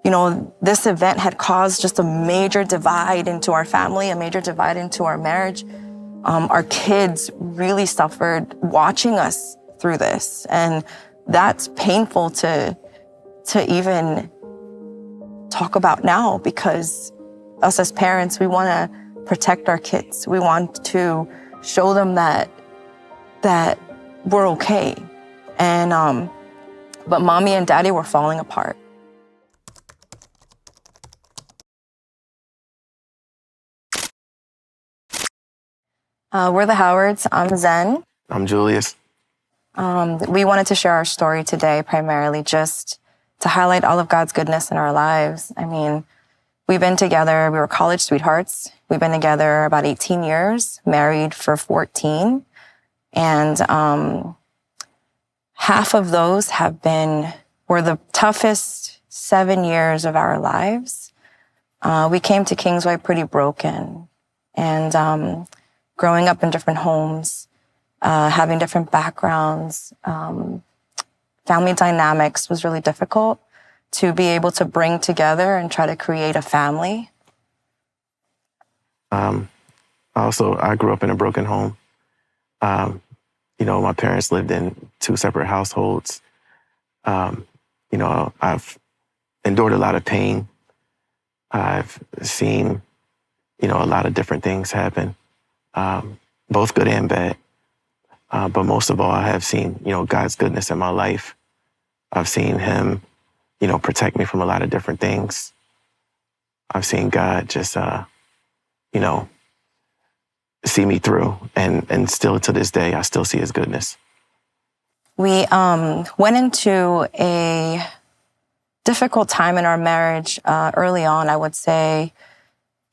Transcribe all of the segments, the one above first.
this event had caused just a major divide into our family, a major divide into our marriage. Our kids really suffered watching us through this. And that's painful to even talk about now, because us as parents, we want to protect our kids. We want to show them that we're okay. And but mommy and daddy were falling apart. We're the Howards. I'm Zen. I'm Julius. We wanted to share our story today, primarily just to highlight all of God's goodness in our lives. I mean, we've been together. We were college sweethearts. We've been together about 18 years, married for 14. And half of those were the toughest 7 years of our lives. We came to Kingsway pretty broken, and growing up in different homes, having different backgrounds, family dynamics was really difficult to be able to bring together and try to create a family. I grew up in a broken home. My parents lived in two separate households. I've endured a lot of pain. I've seen, a lot of different things happen, both good and bad. But most of all, I have seen, God's goodness in my life. I've seen him, protect me from a lot of different things. I've seen God just, see me through. And still to this day, I still see his goodness. We went into a difficult time in our marriage early on. I would say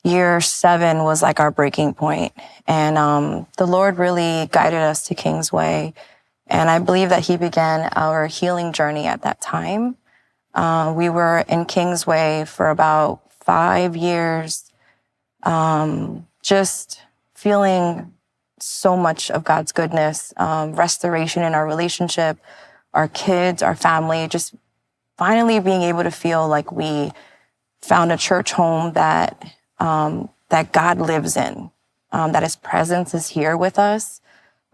year 7 was like our breaking point. And the Lord really guided us to Kingsway. And I believe that he began our healing journey at that time. We were in Kingsway for about 5 years, just feeling so much of God's goodness, restoration in our relationship, our kids, our family, just finally being able to feel like we found a church home that God lives in, that his presence is here with us,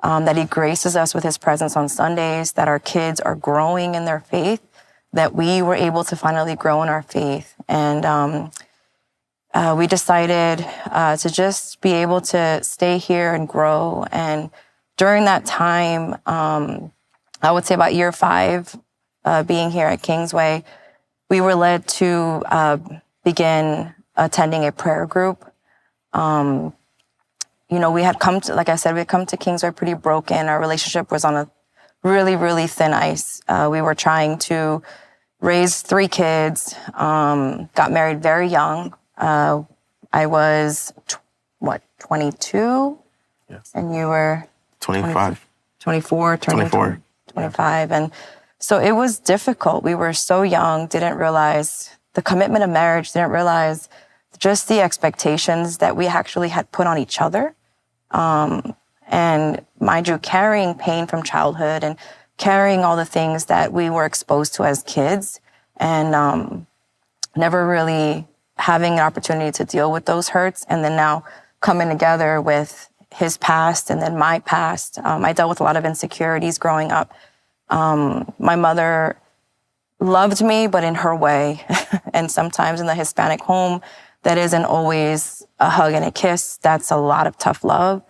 that he graces us with his presence on Sundays, that our kids are growing in their faith, that we were able to finally grow in our faith. And we decided to just be able to stay here and grow. And during that time, I would say about year 5, being here at Kingsway, we were led to begin attending a prayer group. We had come to, like I said, we had come to Kingsway pretty broken. Our relationship was on a really, really thin ice. We were trying to raise 3 kids, got married very young. I was, 22? Yes. And you were? 25. 24, turning 25. And so it was difficult. We were so young, didn't realize the commitment of marriage, didn't realize just the expectations that we actually had put on each other. And mind you, carrying pain from childhood and carrying all the things that we were exposed to as kids, and never really having an opportunity to deal with those hurts. And then now coming together with his past and then my past. I dealt with a lot of insecurities growing up. My mother loved me, but in her way. And sometimes in the Hispanic home, that isn't always a hug and a kiss. That's a lot of tough love.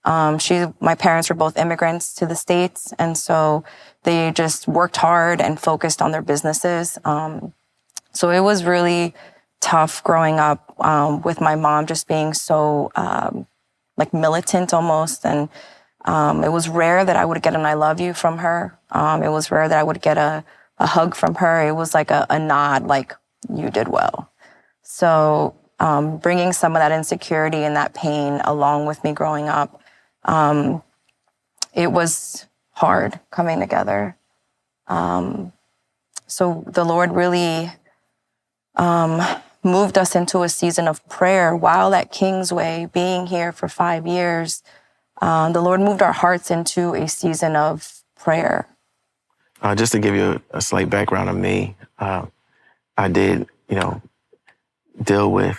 My parents were both immigrants to the States, and so they just worked hard and focused on their businesses. So it was really tough growing up with my mom just being so militant almost. And it was rare that I would get an I love you from her. It was rare that I would get a hug from her. It was like a nod, like, you did well. So bringing some of that insecurity and that pain along with me growing up, it was hard coming together. So the Lord really moved us into a season of prayer while at Kingsway, being here for 5 years. The Lord moved our hearts into a season of prayer. Just to give you a slight background of me, I did, you know, deal with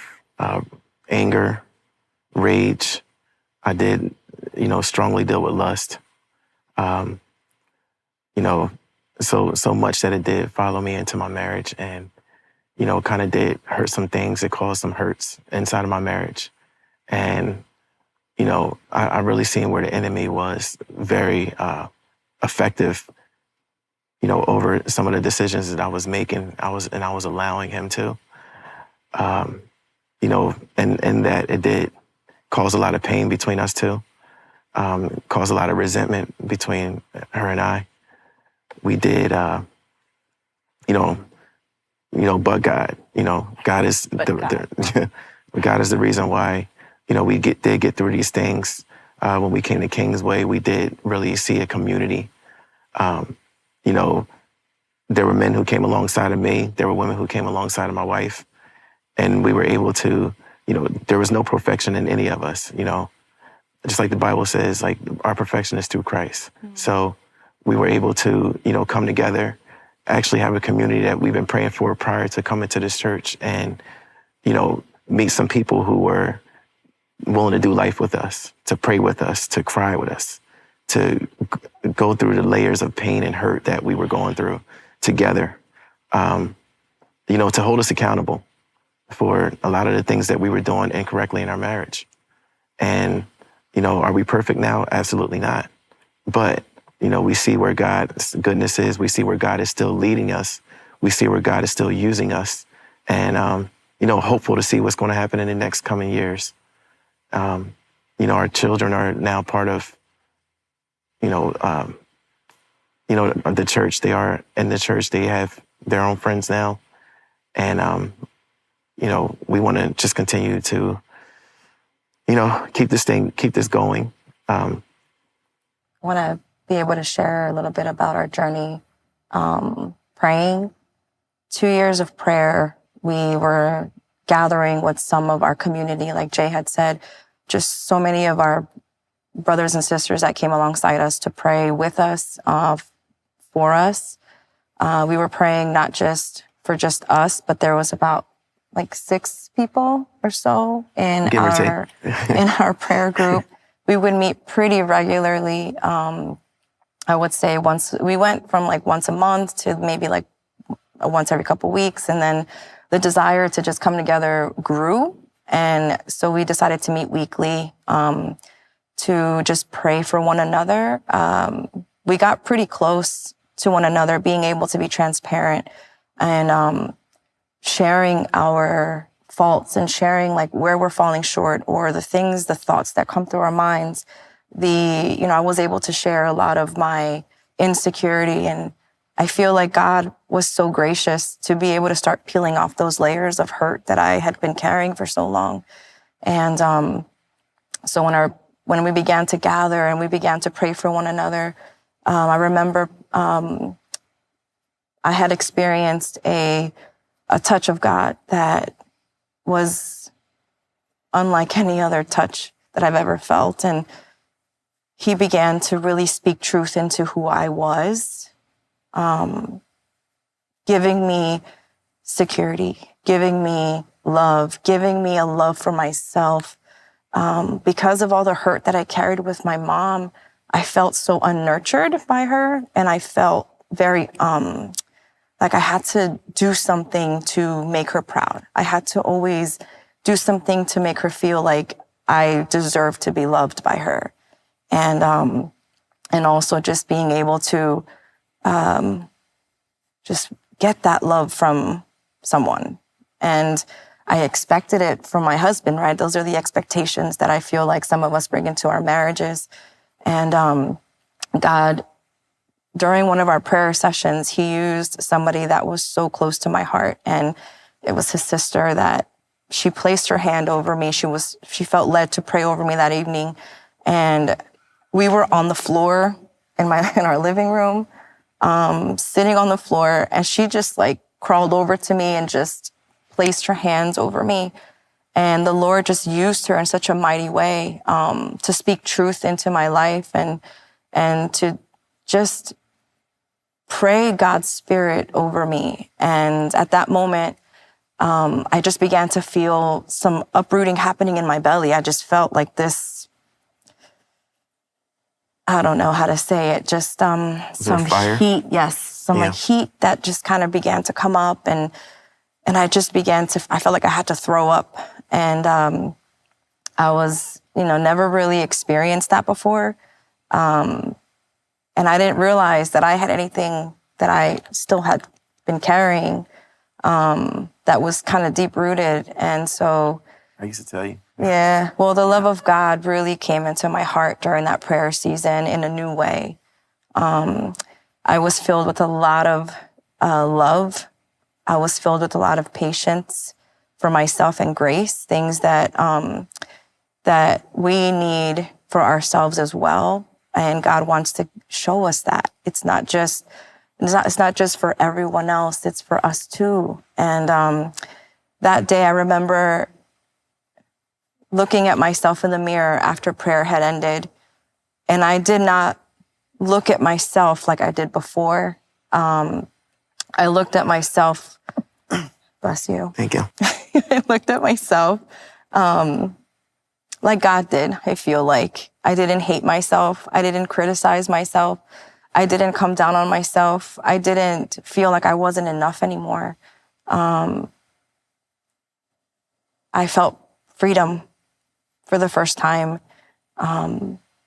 anger, rage. I did, you know, strongly deal with lust. You know, so much that it did follow me into my marriage, and, you know, kind of did hurt some things. It caused some hurts inside of my marriage. And, you know, I really seen where the enemy was very effective, you know, over some of the decisions that I was making. I was allowing him to, you know, and that it did cause a lot of pain between us two, cause a lot of resentment between her and I. We did, you know, but God, you know, God is God is the reason why, you know, we did get through these things. When we came to Kingsway, we did really see a community. You know, there were men who came alongside of me. There were women who came alongside of my wife. And we were able to, you know, there was no perfection in any of us, you know. Just like the Bible says, like, our perfection is through Christ. Mm-hmm. So we were able to, you know, come together, actually have a community that we've been praying for prior to coming to this church, and, you know, meet some people who were willing to do life with us, to pray with us, to cry with us, to go through the layers of pain and hurt that we were going through together, you know, to hold us accountable for a lot of the things that we were doing incorrectly in our marriage. And, you know, are we perfect now? Absolutely not. But, you know, we see where God's goodness is. We see where God is still leading us. We see where God is still using us. And, you know, hopeful to see what's going to happen in the next coming years. You know, our children are now part of, you know, the church. They are in the church. They have their own friends now. And, you know, we want to just continue to, you know, keep this going. I want to be able to share a little bit about our journey praying. 2 years of prayer, we were gathering with some of our community, like Jay had said, just so many of our brothers and sisters that came alongside us to pray with us, for us. We were praying not just for just us, but there was about like 6 people or so in our prayer group. We would meet pretty regularly. I would say we went from like once a month to maybe like once every couple weeks. And then the desire to just come together grew. And so we decided to meet weekly, to just pray for one another. We got pretty close to one another, being able to be transparent and, sharing our faults and sharing like where we're falling short, or the thoughts that come through our minds. I was able to share a lot of my insecurity, and I feel like God was so gracious to be able to start peeling off those layers of hurt that I had been carrying for so long. And so when we began to gather and we began to pray for one another, I remember I had experienced a touch of God that was unlike any other touch that I've ever felt. And he began to really speak truth into who I was, giving me security, giving me love, giving me a love for myself. Because of all the hurt that I carried with my mom, I felt so unnurtured by her, and I felt very like I had to do something to make her proud. I had to always do something to make her feel like I deserved to be loved by her. And also just being able to just get that love from someone. And I expected it from my husband, right? Those are the expectations that I feel like some of us bring into our marriages. And God, during one of our prayer sessions, he used somebody that was so close to my heart. And it was his sister that she placed her hand over me. She felt led to pray over me that evening. And we were on the floor in our living room, sitting on the floor, and she just like crawled over to me and just placed her hands over me. And the Lord just used her in such a mighty way, to speak truth into my life and to just pray God's spirit over me. And at that moment, I just began to feel some uprooting happening in my belly. I just felt like this, I don't know how to say it, just some fire? heat. Yes, some like heat that just kind of began to come up, and I just began to, I felt like I had to throw up. And I was, never really experienced that before. And I didn't realize that I had anything that I still had been carrying that was kind of deep rooted. And so I used to tell you. Yeah, well, the love of God really came into my heart during that prayer season in a new way. I was filled with a lot of love. I was filled with a lot of patience for myself and grace, things that that we need for ourselves as well. And God wants to show us that it's not just for everyone else; it's for us too. And that day, I remember looking at myself in the mirror after prayer had ended, and I did not look at myself like I did before. I looked at myself, bless you. Thank you. I looked at myself like God did, I feel like. I didn't hate myself. I didn't criticize myself. I didn't come down on myself. I didn't feel like I wasn't enough anymore. I felt freedom for the first time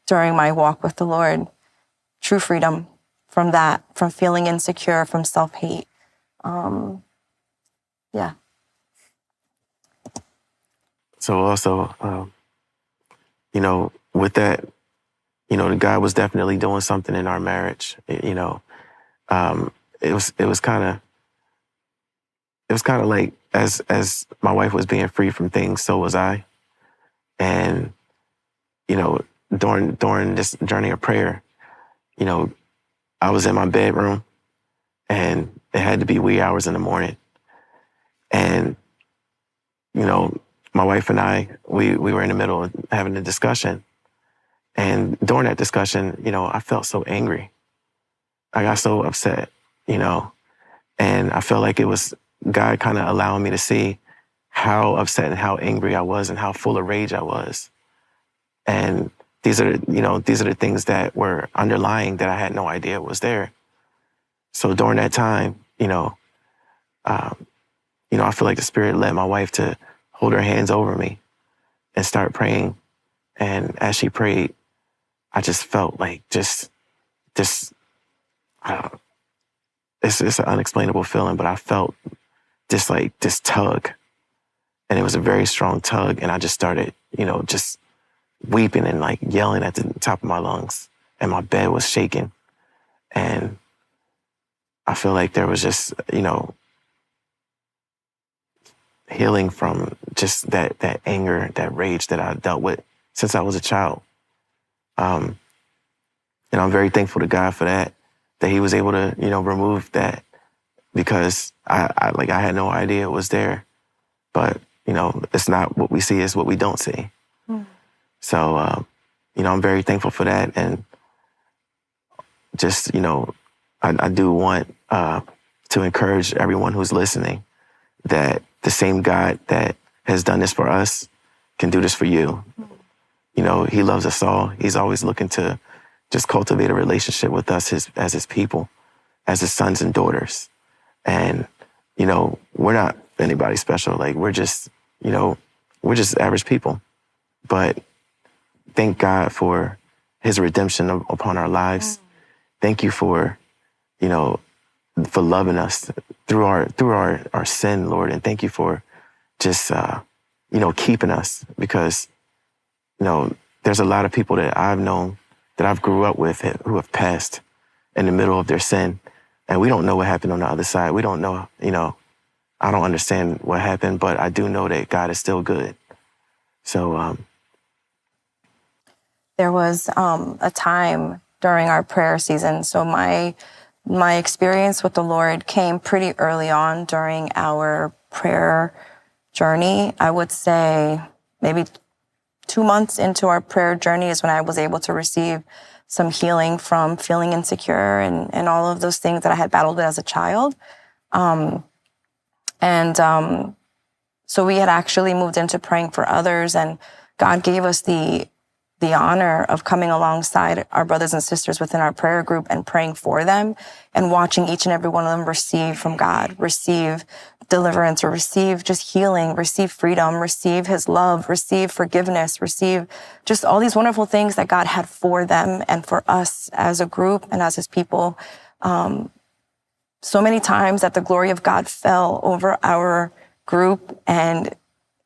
during my walk with the Lord. True freedom from that, from feeling insecure, from self-hate. Yeah. So also, with that, God was definitely doing something in our marriage. It was kind of like as my wife was being free from things, so was I. And during this journey of prayer, I was in my bedroom, and it had to be wee hours in the morning. And my wife and I, we were in the middle of having a discussion. And during that discussion, I felt so angry. I got so upset, and I felt like it was God kind of allowing me to see how upset and how angry I was and how full of rage I was. And these are the things that were underlying that I had no idea was there. So during that time, I feel like the Spirit led my wife to hold her hands over me and start praying. And as she prayed, I just felt like it's an unexplainable feeling, but I felt just like this tug, and it was a very strong tug. And I just started, just weeping and like yelling at the top of my lungs, and my bed was shaking. And I feel like there was just, healing from just that anger, that rage that I dealt with since I was a child. And I'm very thankful to God for that He was able to, remove that, because I had no idea it was there. But, it's not what we see, it's what we don't see. Mm. So, I'm very thankful for that. And just, I do want to encourage everyone who's listening that the same God that has done this for us can do this for you. Mm. He loves us all. He's always looking to just cultivate a relationship with us as his people, as his sons and daughters. And, we're not anybody special. Like, we're just average people. But thank God for his redemption upon our lives. Mm. Thank you for loving us through our sin, Lord. And thank you for just, keeping us, because, there's a lot of people that I've known, that I've grew up with, who have passed in the middle of their sin. And we don't know what happened on the other side. We don't know, I don't understand what happened, but I do know that God is still good. So, there was a time during our prayer season. So my experience with the Lord came pretty early on during our prayer journey. I would say maybe 2 months into our prayer journey is when I was able to receive some healing from feeling insecure and all of those things that I had battled with as a child. So we had actually moved into praying for others, and God gave us the honor of coming alongside our brothers and sisters within our prayer group and praying for them and watching each and every one of them receive from God, receive deliverance, or receive just healing, receive freedom, receive his love, receive forgiveness, receive just all these wonderful things that God had for them and for us as a group and as his people. So many times that the glory of God fell over our group, and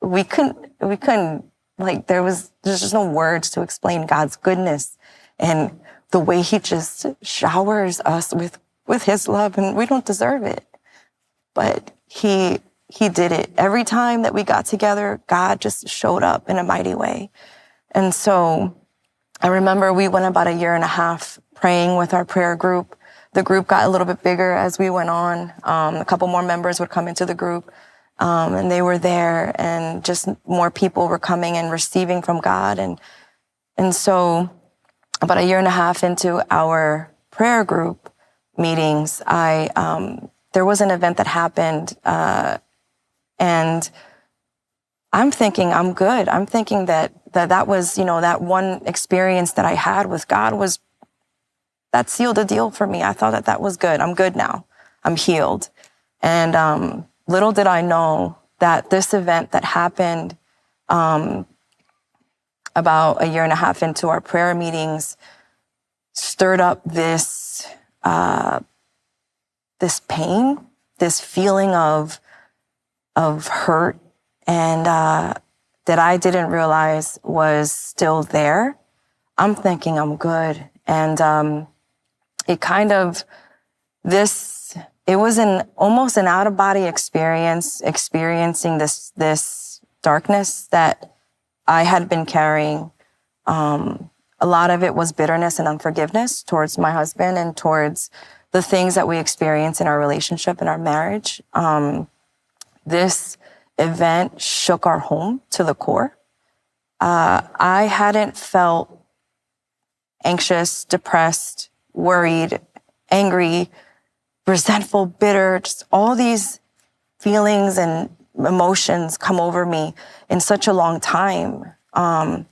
we couldn't, like, there's just no words to explain God's goodness and the way he just showers us with his love, and we don't deserve it. But he did it. Every time that we got together, God just showed up in a mighty way. And so I remember we went about 1.5 years praying with our prayer group. The group got a little bit bigger as we went on. A couple more members would come into the group. And they were there, and just more people were coming and receiving from God. And so about 1.5 years into our prayer group meetings, there was an event that happened, and I'm thinking I'm good. I'm thinking that was, that one experience that I had with God that sealed the deal for me. I thought that was good. I'm good now. I'm healed. And, little did I know that this event that happened about 1.5 years into our prayer meetings stirred up this pain, this feeling of hurt, and that I didn't realize was still there. I'm thinking I'm good, and it kind of it was almost an out-of-body experience, experiencing this darkness that I had been carrying. A lot of it was bitterness and unforgiveness towards my husband and towards the things that we experience in our relationship and our marriage. This event shook our home to the core. I hadn't felt anxious, depressed, worried, angry, resentful, bitter, just all these feelings and emotions come over me in such a long time. And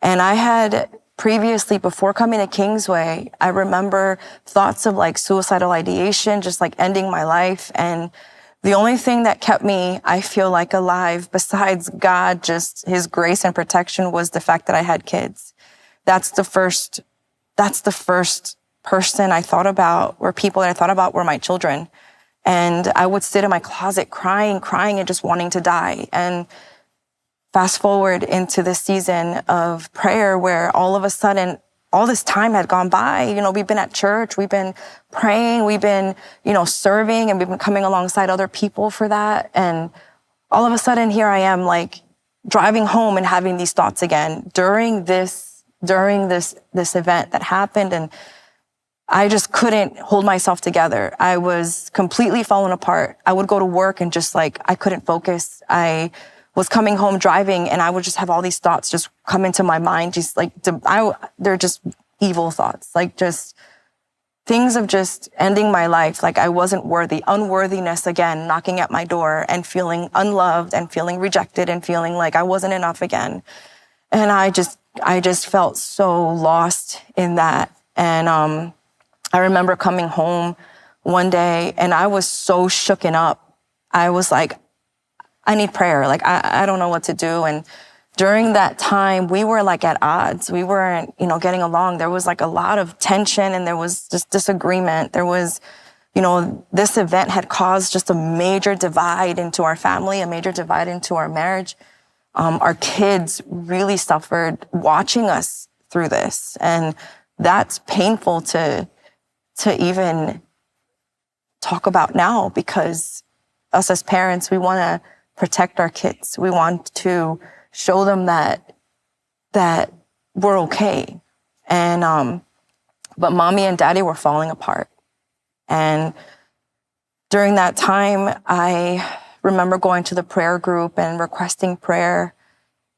I had previously, before coming to Kingsway, I remember thoughts of like suicidal ideation, just like ending my life. And the only thing that kept me, I feel like, alive besides God, just his grace and protection, was the fact that I had kids. That's the first person I thought about, or people that I thought about, were my children. And I would sit in my closet crying and just wanting to die. And fast forward into this season of prayer where all of a sudden, all this time had gone by. We've been at church, we've been praying, we've been, serving, and we've been coming alongside other people for that. And all of a sudden, here I am, like, driving home and having these thoughts again during this event that happened. And I just couldn't hold myself together. I was completely falling apart. I would go to work and just I couldn't focus. I was coming home driving, and I would just have all these thoughts just come into my mind. They're just evil thoughts, just things of just ending my life. Like I wasn't worthy, unworthiness again, knocking at my door, and feeling unloved and feeling rejected and feeling like I wasn't enough again. And I just felt so lost in that. And, I remember coming home one day, and I was so shooken up. I was like, I need prayer. I don't know what to do. And during that time, we were at odds. We weren't, getting along. There was a lot of tension, and there was just disagreement. There was, this event had caused just a major divide into our family, a major divide into our marriage. Our kids really suffered watching us through this. And that's painful to even talk about now, because us as parents, we want to protect our kids. We want to show them that we're okay. And, but mommy and daddy were falling apart. And during that time, I remember going to the prayer group and requesting prayer.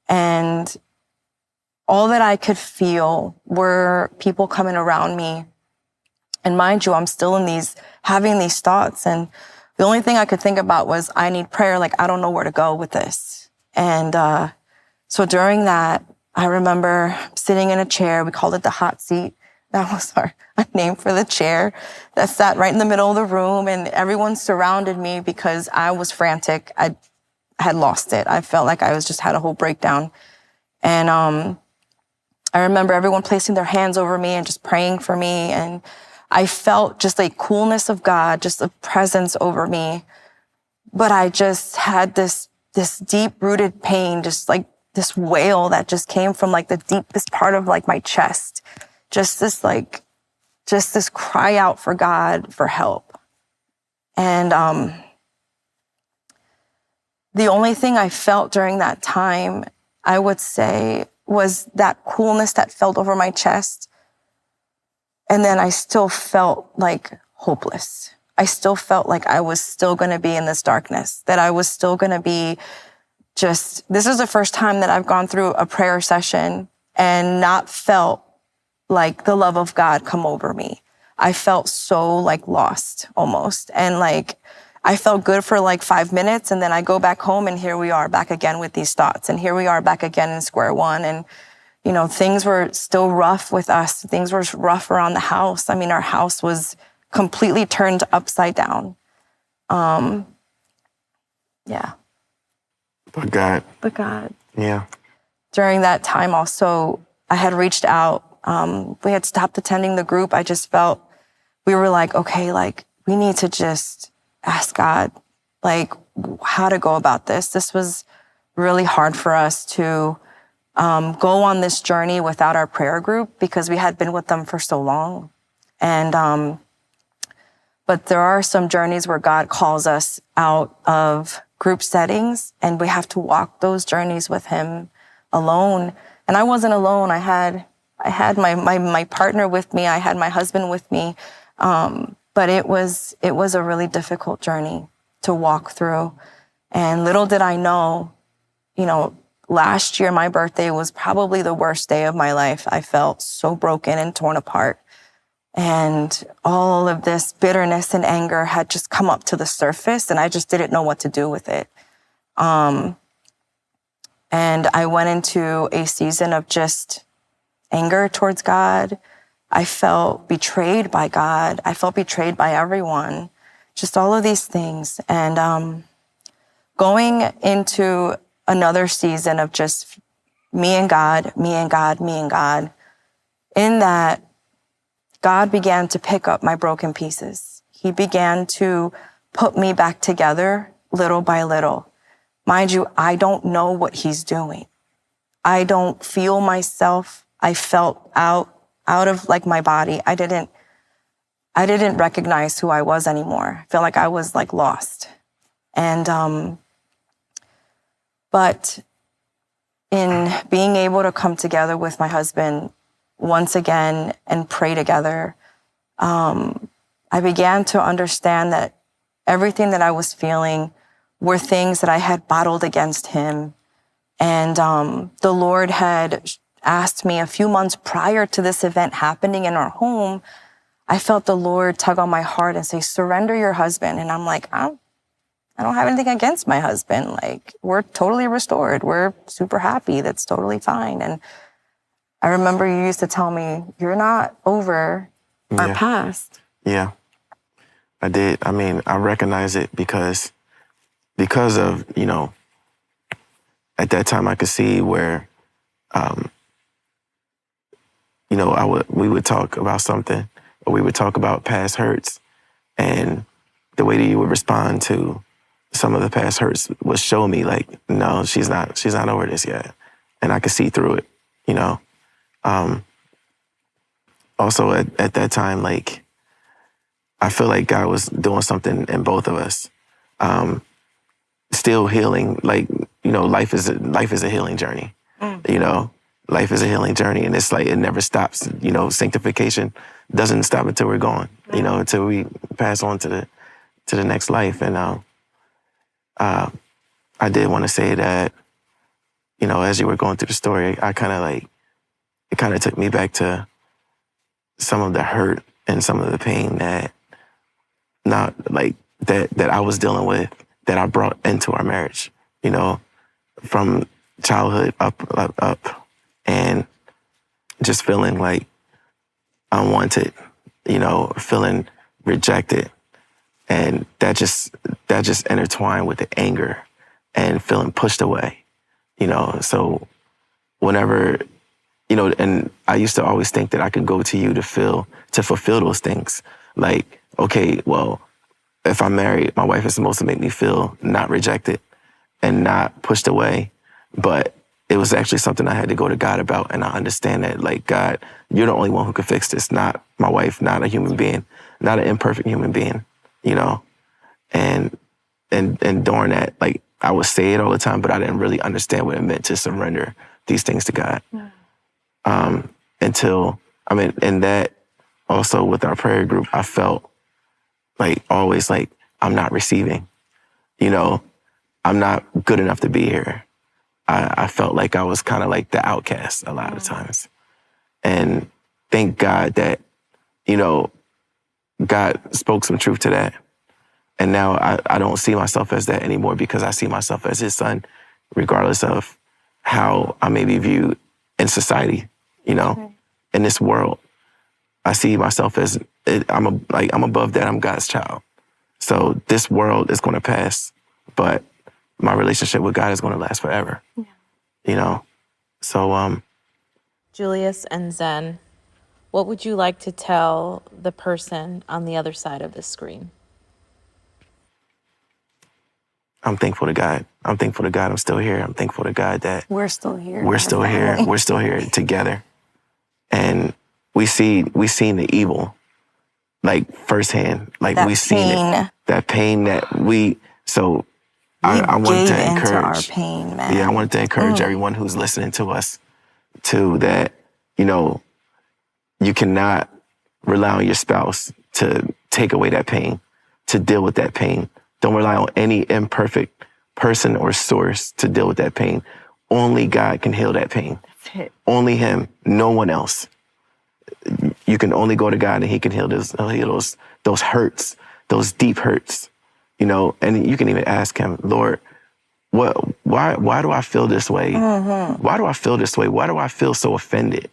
And all that I could feel were people coming around me. And mind you, I'm still having these thoughts. And the only thing I could think about was I need prayer. Like, I don't know where to go with this. And so during that, I remember sitting in a chair. We called it the hot seat. That was our name for the chair that sat right in the middle of the room. And everyone surrounded me because I was frantic. I had lost it. I felt like I was just had a whole breakdown. And I remember everyone placing their hands over me and just praying for me. And I felt just a coolness of God, just a presence over me. But I just had this deep-rooted pain, just like this wail that just came from like the deepest part of like my chest. Just this cry out for God for help. And the only thing I felt during that time, I would say, was that coolness that felt over my chest. And then I still felt like hopeless. I still felt like I was still going to be in this darkness, that I was still going to be this is the first time that I've gone through a prayer session and not felt like the love of God come over me. I felt so like lost almost. And like, I felt good for like 5 minutes, and then I go back home and here we are back again with these thoughts. And here we are back again in square one. And, you know, things were still rough with us. Things were rough around the house. I mean, our house was completely turned upside down. Yeah. But God. Yeah. During that time also, I had reached out. We had stopped attending the group. I just felt, we were like, okay, like we need to just ask God, like how to go about this. This was really hard for us to go on this journey without our prayer group because we had been with them for so long. And, but there are some journeys where God calls us out of group settings and we have to walk those journeys with him alone. And I wasn't alone. I had my partner with me. I had my husband with me. But it was a really difficult journey to walk through. And little did I know, you know, last year, my birthday was probably the worst day of my life. I felt so broken and torn apart. And all of this bitterness and anger had just come up to the surface, and I just didn't know what to do with it. And I went into a season of just anger towards God. I felt betrayed by God. I felt betrayed by everyone. Just all of these things. And going into another season of just me and God, me and God, me and God. In that, God began to pick up my broken pieces. He began to put me back together little by little. Mind you, I don't know what he's doing. I don't feel myself. I felt out of like my body. I didn't recognize who I was anymore. I felt like I was like lost. And, but in being able to come together with my husband once again and pray together, I began to understand that everything that I was feeling were things that I had bottled against him. And the Lord had asked me a few months prior to this event happening in our home, I felt the Lord tug on my heart and say, surrender your husband. And I'm like, I don't have anything against my husband. Like, we're totally restored. We're super happy. That's totally fine. And I remember you used to tell me, you're not over our past. Yeah, I did. I mean, I recognize it because of, you know, at that time I could see where, you know, we would talk about something, or we would talk about past hurts, and the way that you would respond to some of the past hurts would show me like, no, she's not over this yet. And I could see through it, you know. Also at that time, like, I feel like God was doing something in both of us. Still healing, like, you know, life is a healing journey. You know, life is a healing journey, and it's like it never stops. You know, sanctification doesn't stop until we're gone. You know, until we pass on to the next life. And I did want to say that, you know, as you were going through the story, it kind of took me back to some of the hurt and some of the pain that not like that I was dealing with that I brought into our marriage, you know, from childhood up, and just feeling like unwanted, you know, feeling rejected. And that just intertwined with the anger and feeling pushed away, you know. So whenever, you know, and I used to always think that I could go to you to fulfill those things. Like, okay, well, if I'm married, my wife is supposed to make me feel not rejected and not pushed away. But it was actually something I had to go to God about. And I understand that, like, God, you're the only one who can fix this, not my wife, not a human being, not an imperfect human being, you know? And during that, like, I would say it all the time, but I didn't really understand what it meant to surrender these things to God. Yeah. And that also with our prayer group, I felt like always like I'm not receiving, you know, I'm not good enough to be here. I felt like I was kind of like the outcast a lot of times. And thank God that, you know, God spoke some truth to that. And now I don't see myself as that anymore, because I see myself as his son, regardless of how I may be viewed in society, you know, in this world. I see myself as, I'm above that. I'm God's child. So this world is going to pass, but my relationship with God is going to last forever, you know? So, Julius and Zen, what would you like to tell the person on the other side of the screen? I'm thankful to God. I'm thankful to God I'm still here. I'm thankful to God that We're still here. We're still here. We're still here together. And we seen the evil, like, firsthand. Like, that we seen it. That pain that I wanted to encourage our pain, man. Yeah, I wanted to encourage everyone who's listening to us to that, you know, you cannot rely on your spouse to take away that pain, to deal with that pain. Don't rely on any imperfect person or source to deal with that pain. Only God can heal that pain. That's it. Only him, no one else. You can only go to God and he can heal those hurts, those deep hurts, you know. And you can even ask him, Lord, why do I feel this way? Why do I feel this way? Why do I feel so offended?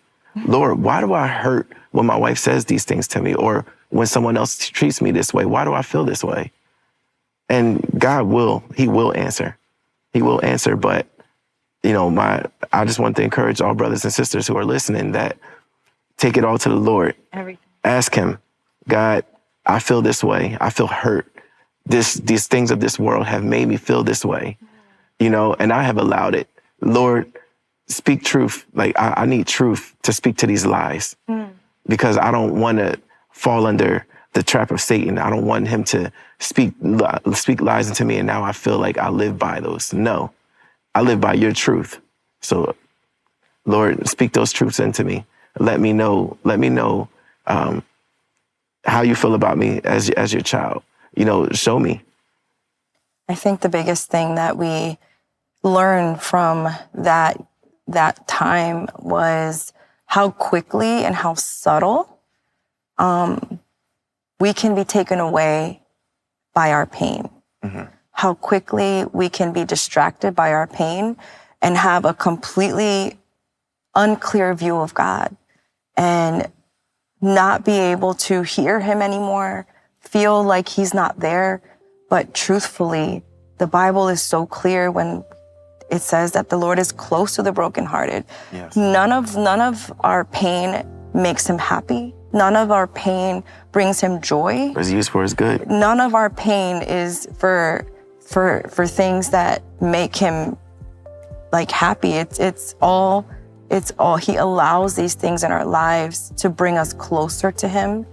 Lord, why do I hurt when my wife says these things to me, or when someone else treats me this way? Why do I feel this way? And God he will answer. He will answer. But, you know, I just want to encourage all brothers and sisters who are listening that take it all to the Lord. Everything. Ask him, God, I feel this way. I feel hurt. These things of this world have made me feel this way, you know, and I have allowed it. Lord, speak truth. Like, I need truth to speak to these lies, because I don't want to fall under the trap of Satan. I don't want him to speak lies into me, and now I feel like I live by those. No, I live by your truth. So, Lord, speak those truths into me. Let me know how you feel about me as your child. You know, show me. I think the biggest thing that we learned from that time was how quickly and how subtle we can be taken away by our pain. How quickly we can be distracted by our pain and have a completely unclear view of God and not be able to hear him anymore, feel like he's not there. But truthfully, the Bible is so clear when it says that the Lord is close to the brokenhearted. Yes. None of our pain makes him happy. None of our pain brings him joy. It's used for his good. None of our pain is for things that make him like happy. It's all he allows these things in our lives to bring us closer to him.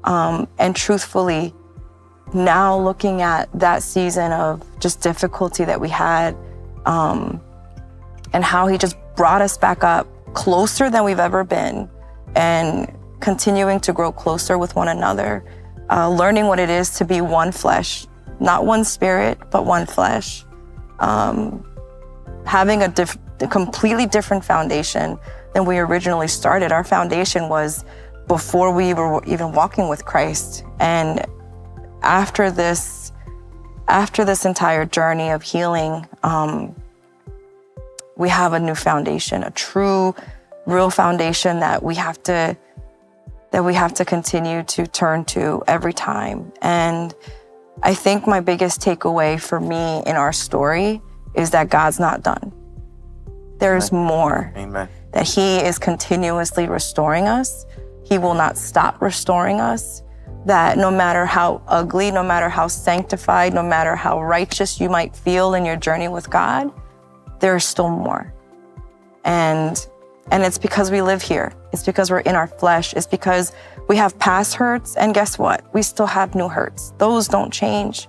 And truthfully, now looking at that season of just difficulty that we had, and how he just brought us back up closer than we've ever been, and continuing to grow closer with one another, learning what it is to be one flesh, not one spirit, but one flesh, having a completely different foundation than we originally started. Our foundation was before we were even walking with Christ. And after this after this entire journey of healing, we have a new foundation, a true, real foundation that we have to continue to turn to every time. And I think my biggest takeaway for me in our story is that God's not done. There's more. Amen. That he is continuously restoring us. He will not stop restoring us. That no matter how ugly, no matter how sanctified, no matter how righteous you might feel in your journey with God, there is still more. And it's because we live here. It's because we're in our flesh. It's because we have past hurts, and guess what? We still have new hurts. Those don't change.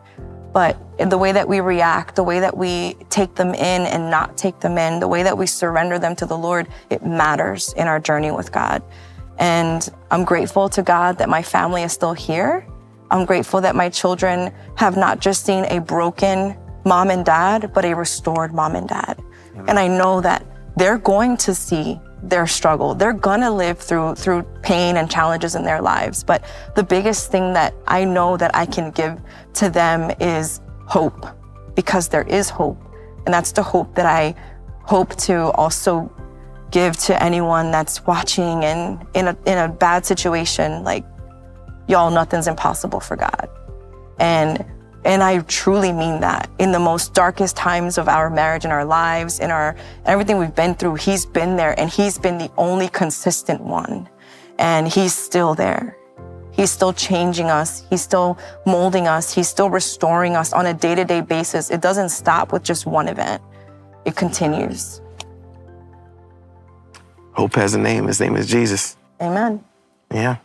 But in the way that we react, the way that we take them in and not take them in, the way that we surrender them to the Lord, it matters in our journey with God. And I'm grateful to God that my family is still here. I'm grateful that my children have not just seen a broken mom and dad, but a restored mom and dad. Amen. And I know that they're going to see their struggle. They're gonna live through pain and challenges in their lives. But the biggest thing that I know that I can give to them is hope, because there is hope. And that's the hope that I hope to also give to anyone that's watching and in a bad situation. Like, y'all, nothing's impossible for God. And I truly mean that. In the most darkest times of our marriage and our lives, in everything we've been through, he's been there, and he's been the only consistent one. And he's still there. He's still changing us. He's still molding us. He's still restoring us on a day-to-day basis. It doesn't stop with just one event. It continues. Hope has a name. His name is Jesus. Amen. Yeah.